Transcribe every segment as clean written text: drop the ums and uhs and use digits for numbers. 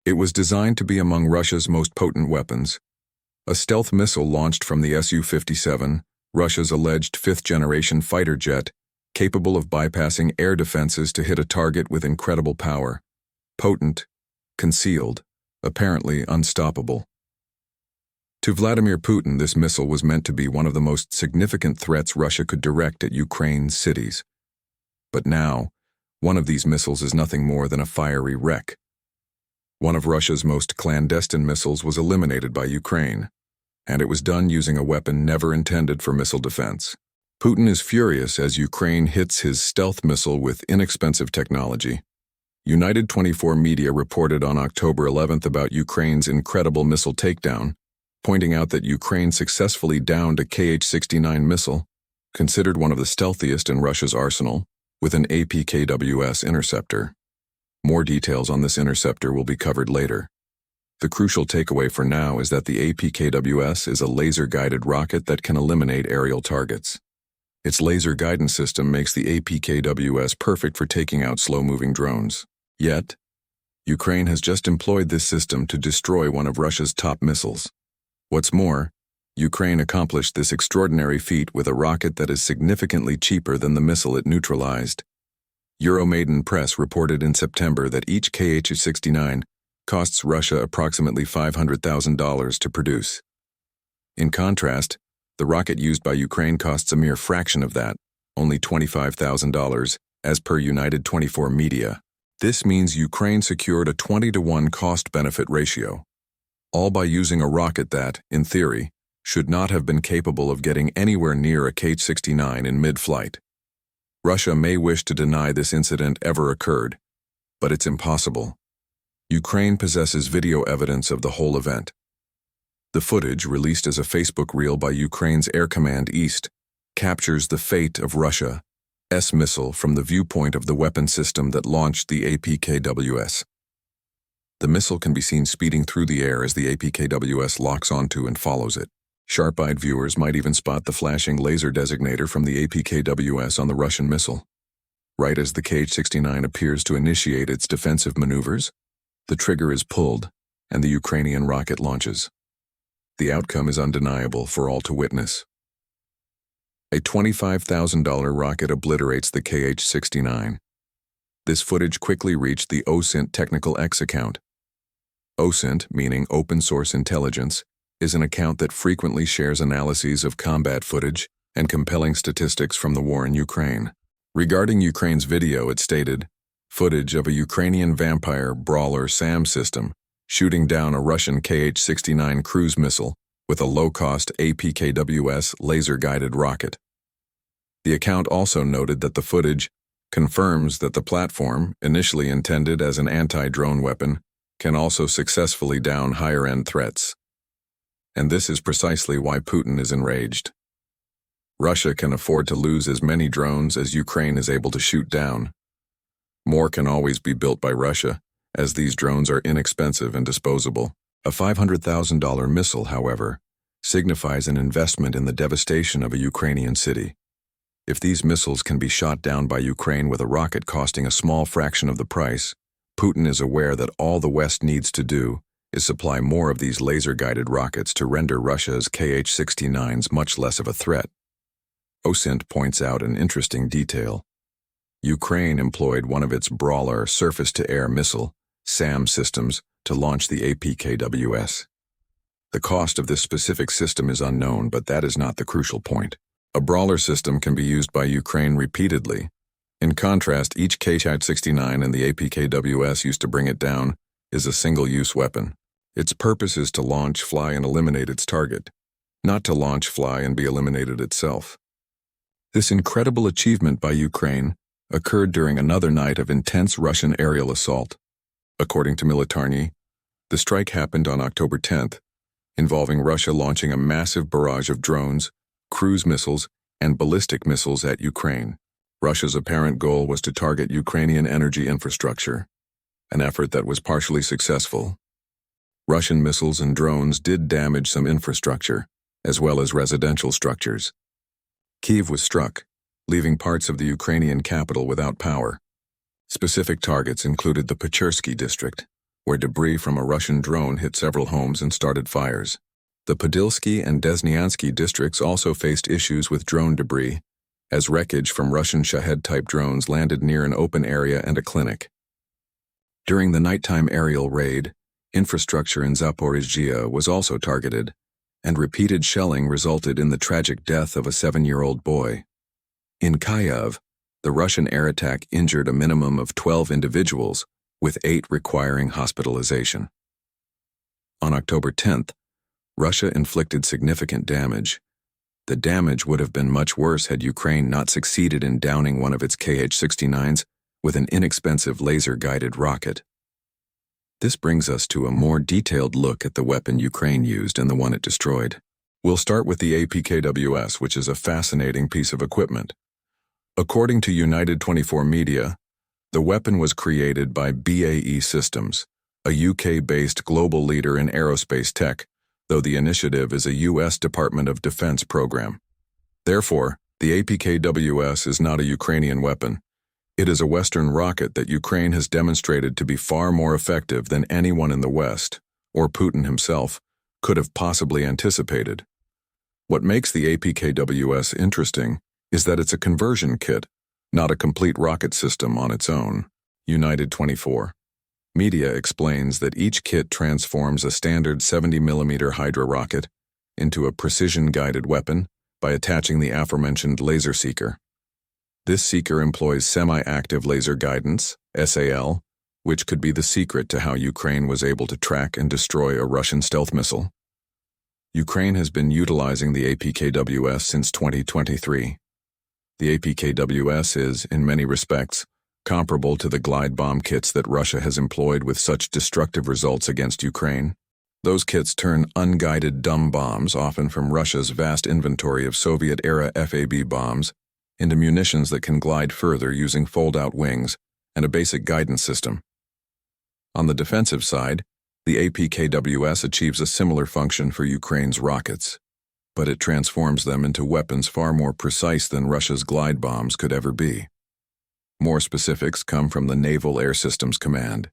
It was designed to be among Russia's most potent weapons. A stealth missile launched from the Su-57, Russia's alleged fifth-generation fighter jet, capable of bypassing air defenses to hit a target with incredible power. Potent, concealed, apparently unstoppable. To Vladimir Putin, this missile was meant to be one of the most significant threats Russia could direct at Ukraine's cities. But now, one of these missiles is nothing more than a fiery wreck. One of Russia's most clandestine missiles was eliminated by Ukraine, and it was done using a weapon never intended for missile defense. Putin is furious as Ukraine hits his stealth missile with inexpensive technology. United 24 media reported on October 11th about Ukraine's incredible missile takedown, pointing out that Ukraine successfully downed a Kh-69 missile, considered one of the stealthiest in Russia's arsenal, with an APKWS interceptor. More details on this interceptor will be covered later. The crucial takeaway for now is that the APKWS is a laser-guided rocket that can eliminate aerial targets. Its laser guidance system makes the APKWS perfect for taking out slow-moving drones. Yet, Ukraine has just employed this system to destroy one of Russia's top missiles. What's more, Ukraine accomplished this extraordinary feat with a rocket that is significantly cheaper than the missile it neutralized. Euromaidan Press reported in September that each Kh-69 costs Russia approximately $500,000 to produce. In contrast, the rocket used by Ukraine costs a mere fraction of that, only $25,000, as per United 24 media. This means Ukraine secured a 20-to-1 cost-benefit ratio, all by using a rocket that, in theory, should not have been capable of getting anywhere near a Kh-69 in mid-flight. Russia may wish to deny this incident ever occurred, but it's impossible. Ukraine possesses video evidence of the whole event. The footage, released as a Facebook reel by Ukraine's Air Command East, captures the fate of Russia's missile from the viewpoint of the weapon system that launched the APKWS. The missile can be seen speeding through the air as the APKWS locks onto and follows it. Sharp-eyed viewers might even spot the flashing laser designator from the APKWS on the Russian missile. Right as the Kh-69 appears to initiate its defensive maneuvers, the trigger is pulled and the Ukrainian rocket launches. The outcome is undeniable for all to witness. A $25,000 rocket obliterates the Kh-69. This footage quickly reached the OSINT Technical X account. OSINT, meaning Open Source Intelligence, is an account that frequently shares analyses of combat footage and compelling statistics from the war in Ukraine. Regarding Ukraine's video, it stated, footage of a Ukrainian vampire brawler SAM system shooting down a Russian Kh-69 cruise missile with a low-cost APKWS laser-guided rocket. The account also noted that the footage confirms that the platform, initially intended as an anti-drone weapon, can also successfully down higher-end threats. And this is precisely why Putin is enraged. Russia can afford to lose as many drones as Ukraine is able to shoot down. More can always be built by Russia, as these drones are inexpensive and disposable. A $500,000 missile, however, signifies an investment in the devastation of a Ukrainian city. If these missiles can be shot down by Ukraine with a rocket costing a small fraction of the price, Putin is aware that all the West needs to do is supply more of these laser-guided rockets to render Russia's Kh-69s much less of a threat. OSINT points out an interesting detail. Ukraine employed one of its brawler surface-to-air missile, SAM systems, to launch the APKWS. The cost of this specific system is unknown, but that is not the crucial point. A brawler system can be used by Ukraine repeatedly. In contrast, each Kh-69 and the APKWS used to bring it down is a single-use weapon. Its purpose is to launch, fly, and eliminate its target, not to launch, fly, and be eliminated itself. This incredible achievement by Ukraine occurred during another night of intense Russian aerial assault. According to Militarny, the strike happened on October 10th, involving Russia launching a massive barrage of drones, cruise missiles, and ballistic missiles at Ukraine. Russia's apparent goal was to target Ukrainian energy infrastructure, an effort that was partially successful. Russian missiles and drones did damage some infrastructure, as well as residential structures. Kyiv was struck, leaving parts of the Ukrainian capital without power. Specific targets included the Pechersky district, where debris from a Russian drone hit several homes and started fires. The Podilsky and Desnyansky districts also faced issues with drone debris, as wreckage from Russian Shahed-type drones landed near an open area and a clinic. During the nighttime aerial raid, infrastructure in Zaporizhzhia was also targeted, and repeated shelling resulted in the tragic death of a 7-year-old boy. In Kyiv, the Russian air attack injured a minimum of 12 individuals, with 8 requiring hospitalization. On October 10th, Russia inflicted significant damage. The damage would have been much worse had Ukraine not succeeded in downing one of its Kh-69s with an inexpensive laser-guided rocket. This brings us to a more detailed look at the weapon Ukraine used and the one it destroyed. We'll start with the APKWS, which is a fascinating piece of equipment. According to United 24 Media, the weapon was created by BAE Systems, a UK-based global leader in aerospace tech, though the initiative is a US Department of Defense program. Therefore, the APKWS is not a Ukrainian weapon. It is a Western rocket that Ukraine has demonstrated to be far more effective than anyone in the West, or Putin himself, could have possibly anticipated. What makes the APKWS interesting is that it's a conversion kit, not a complete rocket system on its own. United 24 Media explains that each kit transforms a standard 70mm Hydra rocket into a precision-guided weapon by attaching the aforementioned laser seeker. This seeker employs semi-active laser guidance, SAL, which could be the secret to how Ukraine was able to track and destroy a Russian stealth missile. Ukraine has been utilizing the APKWS since 2023. The APKWS is, in many respects, comparable to the glide bomb kits that Russia has employed with such destructive results against Ukraine. Those kits turn unguided dumb bombs, often from Russia's vast inventory of Soviet-era FAB bombs, into munitions that can glide further using fold-out wings and a basic guidance system. On the defensive side, the APKWS achieves a similar function for Ukraine's rockets, but it transforms them into weapons far more precise than Russia's glide bombs could ever be. More specifics come from the Naval Air Systems Command,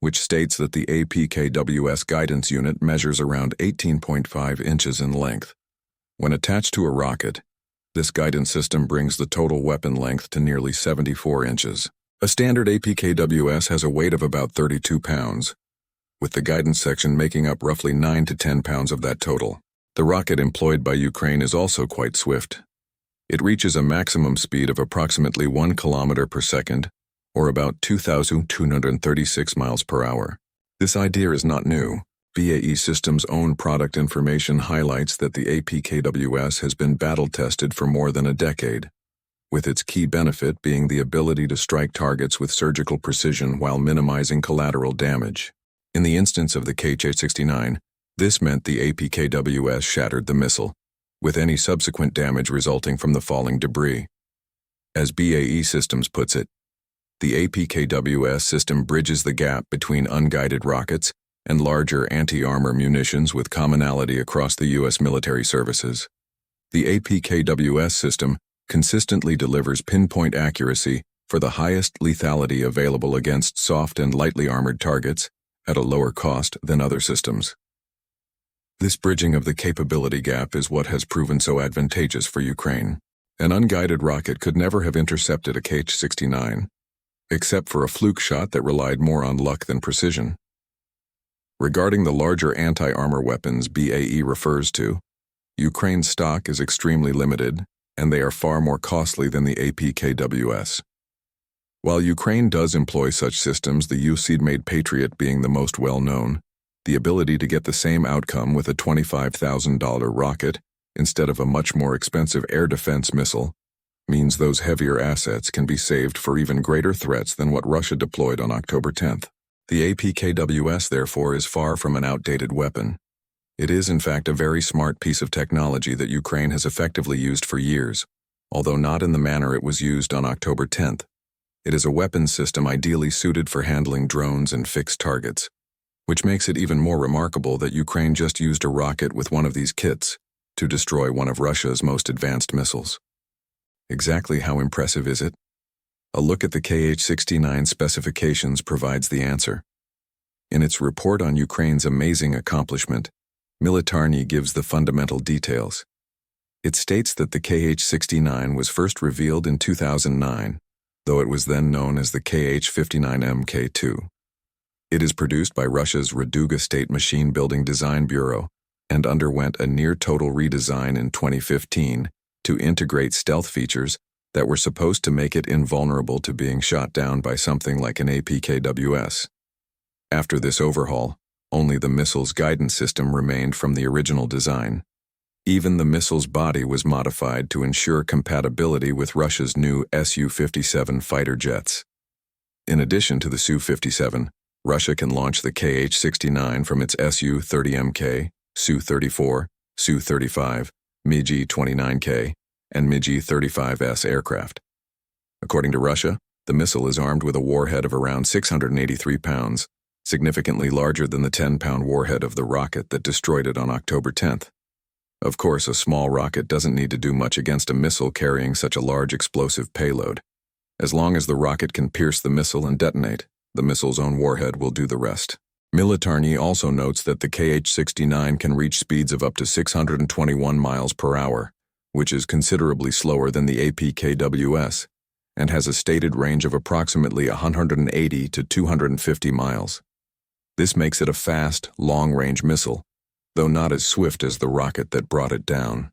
which states that the APKWS guidance unit measures around 18.5 inches in length. When attached to a rocket, this guidance system brings the total weapon length to nearly 74 inches. A standard APKWS has a weight of about 32 pounds, with the guidance section making up roughly 9 to 10 pounds of that total. The rocket employed by Ukraine is also quite swift. It reaches a maximum speed of approximately 1 kilometer per second, or about 2,236 miles per hour. This idea is not new. BAE Systems' own product information highlights that the APKWS has been battle-tested for more than a decade, with its key benefit being the ability to strike targets with surgical precision while minimizing collateral damage. In the instance of the Kh-69, this meant the APKWS shattered the missile, with any subsequent damage resulting from the falling debris. As BAE Systems puts it, the APKWS system bridges the gap between unguided rockets and larger anti-armor munitions with commonality across the U.S. military services. The APKWS system consistently delivers pinpoint accuracy for the highest lethality available against soft and lightly armored targets at a lower cost than other systems. This bridging of the capability gap is what has proven so advantageous for Ukraine. An unguided rocket could never have intercepted a Kh-69, except for a fluke shot that relied more on luck than precision. Regarding the larger anti-armor weapons BAE refers to, Ukraine's stock is extremely limited, and they are far more costly than the APKWS. While Ukraine does employ such systems, the UC-made Patriot being the most well-known, the ability to get the same outcome with a $25,000 rocket instead of a much more expensive air defense missile means those heavier assets can be saved for even greater threats than what Russia deployed on October 10th. The APKWS, therefore, is far from an outdated weapon. It is, in fact, a very smart piece of technology that Ukraine has effectively used for years, although not in the manner it was used on October 10th. It is a weapons system ideally suited for handling drones and fixed targets, which makes it even more remarkable that Ukraine just used a rocket with one of these kits to destroy one of Russia's most advanced missiles. Exactly how impressive is it? A look at the Kh-69 specifications provides the answer. In its report on Ukraine's amazing accomplishment, Militarny gives the fundamental details. It states that the Kh-69 was first revealed in 2009, though it was then known as the Kh-59MK2. It is produced by Russia's Raduga State Machine Building Design Bureau and underwent a near-total redesign in 2015 to integrate stealth features that were supposed to make it invulnerable to being shot down by something like an APKWS. After this overhaul, only the missile's guidance system remained from the original design. Even the missile's body was modified to ensure compatibility with Russia's new Su-57 fighter jets. In addition to the Su-57, Russia can launch the Kh-69 from its Su-30MK, Su-34, Su-35, MiG-29K, and MiG-35S aircraft. According to Russia, the missile is armed with a warhead of around 683 pounds, significantly larger than the 10-pound warhead of the rocket that destroyed it on October 10th. Of course, a small rocket doesn't need to do much against a missile carrying such a large explosive payload. As long as the rocket can pierce the missile and detonate, the missile's own warhead will do the rest. Militarny also notes that the Kh-69 can reach speeds of up to 621 miles per hour, which is considerably slower than the APKWS, and has a stated range of approximately 180 to 250 miles. This makes it a fast, long-range missile, though not as swift as the rocket that brought it down.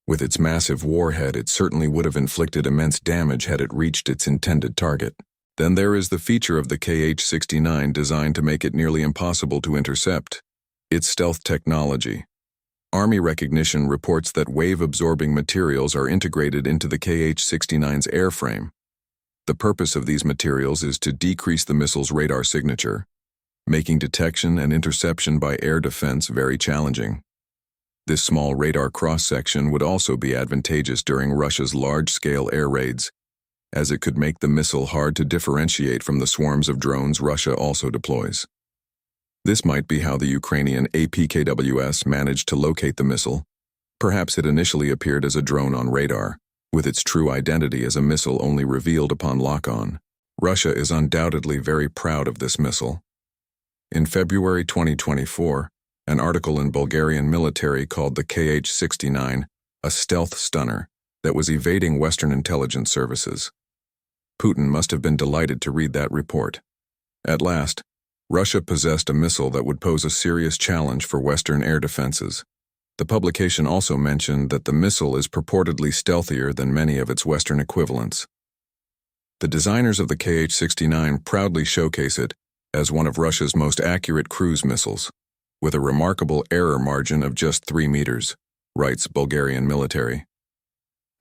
With its massive warhead, it certainly would have inflicted immense damage had it reached its intended target. Then there is the feature of the Kh-69 designed to make it nearly impossible to intercept: its stealth technology. Army recognition reports that wave-absorbing materials are integrated into the Kh-69's airframe. The purpose of these materials is to decrease the missile's radar signature, making detection and interception by air defense very challenging. This small radar cross-section would also be advantageous during Russia's large-scale air raids, as it could make the missile hard to differentiate from the swarms of drones Russia also deploys. This might be how the Ukrainian APKWS managed to locate the missile. Perhaps it initially appeared as a drone on radar, with its true identity as a missile only revealed upon lock-on. Russia is undoubtedly very proud of this missile. In February 2024, an article in Bulgarian military called the Kh-69 a stealth stunner that was evading Western intelligence services. Putin must have been delighted to read that report. At last, Russia possessed a missile that would pose a serious challenge for Western air defenses. The publication also mentioned that the missile is purportedly stealthier than many of its Western equivalents. The designers of the Kh-69 proudly showcase it as one of Russia's most accurate cruise missiles, with a remarkable error margin of just 3 meters, writes Bulgarian military.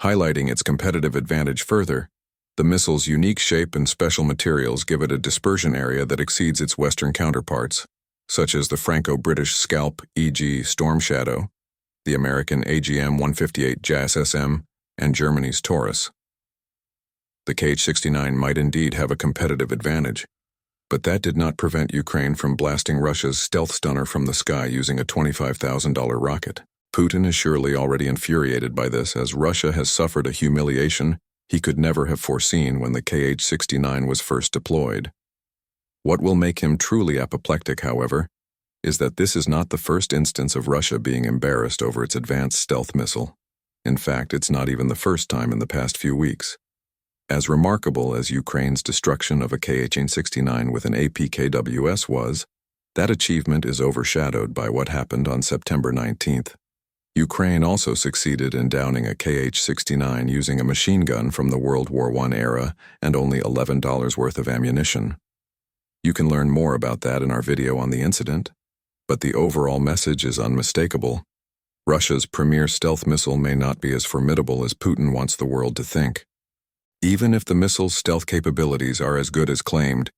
Highlighting its competitive advantage further, the missile's unique shape and special materials give it a dispersion area that exceeds its Western counterparts, such as the Franco-British Scalp E.G. Storm Shadow, the American AGM-158 JASSM, and Germany's Taurus. The Kh-69 might indeed have a competitive advantage, but that did not prevent Ukraine from blasting Russia's stealth stunner from the sky using a $25,000 rocket. Putin is surely already infuriated by this, as Russia has suffered a humiliation he could never have foreseen when the Kh-69 was first deployed. What will make him truly apoplectic, however, is that this is not the first instance of Russia being embarrassed over its advanced stealth missile. In fact, it's not even the first time in the past few weeks. As remarkable as Ukraine's destruction of a Kh-69 with an APKWS was, that achievement is overshadowed by what happened on September 19th. Ukraine also succeeded in downing a Kh-69 using a machine gun from the World War I era and only $11 worth of ammunition. You can learn more about that in our video on the incident, but the overall message is unmistakable. Russia's premier stealth missile may not be as formidable as Putin wants the world to think. Even if the missile's stealth capabilities are as good as claimed,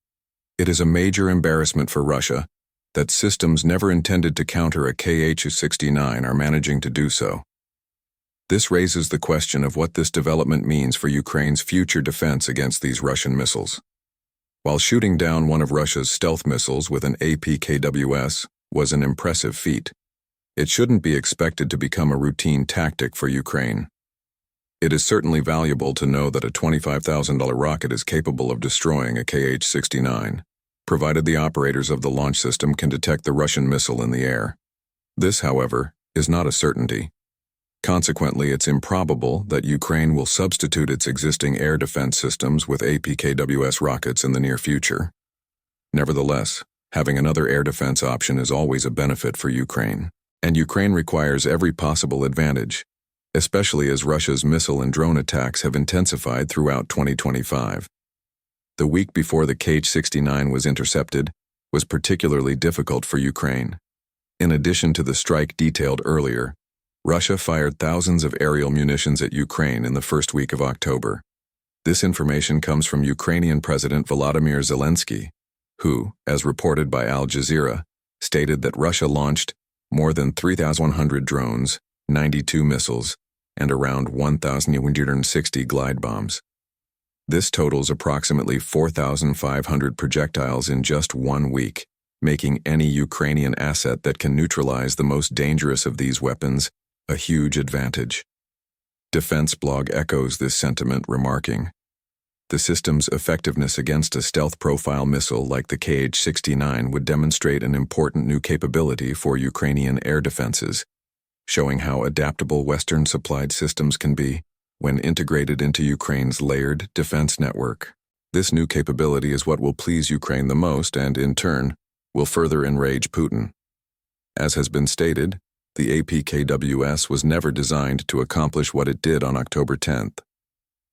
it is a major embarrassment for Russia that systems never intended to counter a Kh-69 are managing to do so. This raises the question of what this development means for Ukraine's future defense against these Russian missiles. While shooting down one of Russia's stealth missiles with an APKWS was an impressive feat, it shouldn't be expected to become a routine tactic for Ukraine. It is certainly valuable to know that a $25,000 rocket is capable of destroying a Kh-69, provided the operators of the launch system can detect the Russian missile in the air. This, however, is not a certainty. Consequently, it's improbable that Ukraine will substitute its existing air defense systems with APKWS rockets in the near future. Nevertheless, having another air defense option is always a benefit for Ukraine, and Ukraine requires every possible advantage, especially as Russia's missile and drone attacks have intensified throughout 2025. The week before the Kh-69 was intercepted was particularly difficult for Ukraine. In addition to the strike detailed earlier, Russia fired thousands of aerial munitions at Ukraine in the first week of October. This information comes from Ukrainian President Volodymyr Zelensky, who, as reported by Al Jazeera, stated that Russia launched more than 3,100 drones, 92 missiles, and around 1,160 glide bombs. This totals approximately 4,500 projectiles in just 1 week, making any Ukrainian asset that can neutralize the most dangerous of these weapons a huge advantage. Defense Blog echoes this sentiment, remarking, "The system's effectiveness against a stealth profile missile like the Kh-69 would demonstrate an important new capability for Ukrainian air defenses, showing how adaptable Western-supplied systems can be when integrated into Ukraine's layered defense network. This new capability is what will please Ukraine the most and, in turn, will further enrage Putin." As has been stated, the APKWS was never designed to accomplish what it did on October 10th.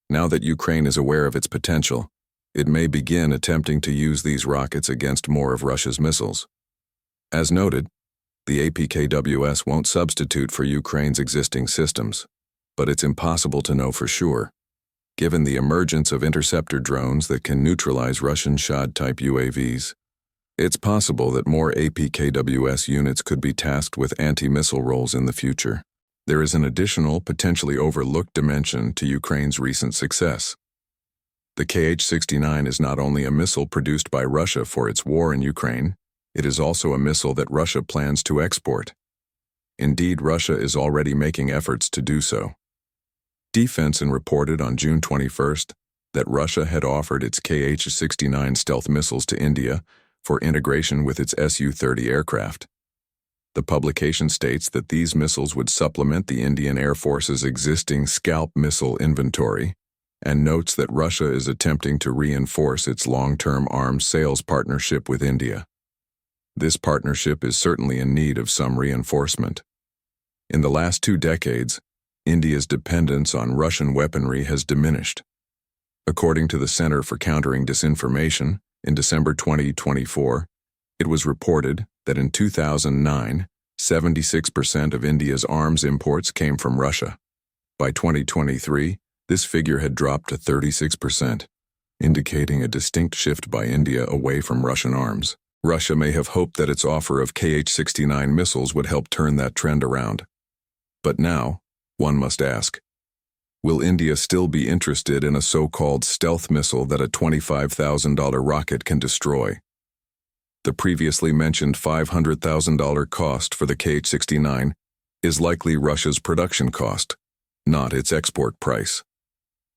Now that Ukraine is aware of its potential, it may begin attempting to use these rockets against more of Russia's missiles. As noted, the APKWS won't substitute for Ukraine's existing systems, but it's impossible to know for sure, given the emergence of interceptor drones that can neutralize Russian Shad-type UAVs. It's possible that more APKWS units could be tasked with anti-missile roles in the future. There is an additional, potentially overlooked dimension to Ukraine's recent success. The Kh-69 is not only a missile produced by Russia for its war in Ukraine, it is also a missile that Russia plans to export. Indeed, Russia is already making efforts to do so. Defense reported on June 21st that Russia had offered its Kh-69 stealth missiles to India for integration with its Su-30 aircraft. The publication states that these missiles would supplement the Indian Air Force's existing Scalp missile inventory, and notes that Russia is attempting to reinforce its long-term arms sales partnership with India. This partnership is certainly in need of some reinforcement. In the last 2 decades, India's dependence on Russian weaponry has diminished. According to the Center for Countering Disinformation, in December 2024, it was reported that in 2009, 76% of India's arms imports came from Russia. By 2023, this figure had dropped to 36%, indicating a distinct shift by India away from Russian arms. Russia may have hoped that its offer of Kh-69 missiles would help turn that trend around. But now, one must ask, will India still be interested in a so-called stealth missile that a $25,000 rocket can destroy? The previously mentioned $500,000 cost for the Kh-69 is likely Russia's production cost, not its export price.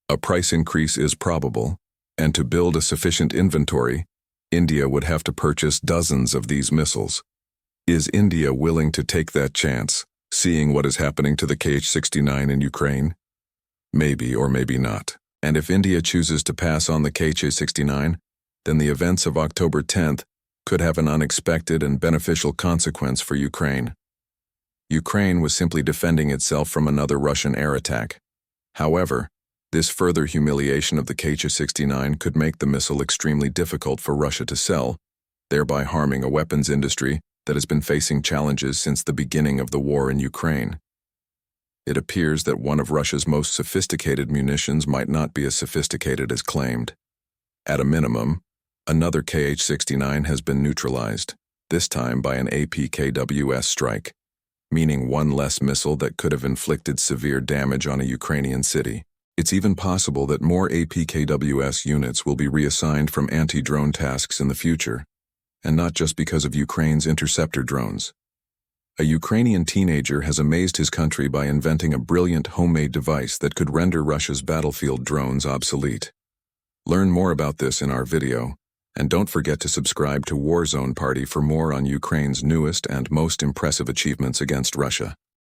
A price increase is probable, and to build a sufficient inventory, India would have to purchase dozens of these missiles. Is India willing to take that chance, seeing what is happening to the Kh-69 in Ukraine? Maybe or maybe not. And if India chooses to pass on the Kh-69, then the events of October 10th could have an unexpected and beneficial consequence for Ukraine. Ukraine was simply defending itself from another Russian air attack. However, this further humiliation of the Kh-69 could make the missile extremely difficult for Russia to sell, thereby harming a weapons industry that has been facing challenges since the beginning of the war in Ukraine. It appears that one of Russia's most sophisticated munitions might not be as sophisticated as claimed. At a minimum, another Kh-69 has been neutralized, this time by an APKWS strike, meaning one less missile that could have inflicted severe damage on a Ukrainian city. It's even possible that more APKWS units will be reassigned from anti-drone tasks in the future, and not just because of Ukraine's interceptor drones. A Ukrainian teenager has amazed his country by inventing a brilliant homemade device that could render Russia's battlefield drones obsolete. Learn more about this in our video, And don't forget to subscribe to Warzone Party for more on Ukraine's newest and most impressive achievements against Russia.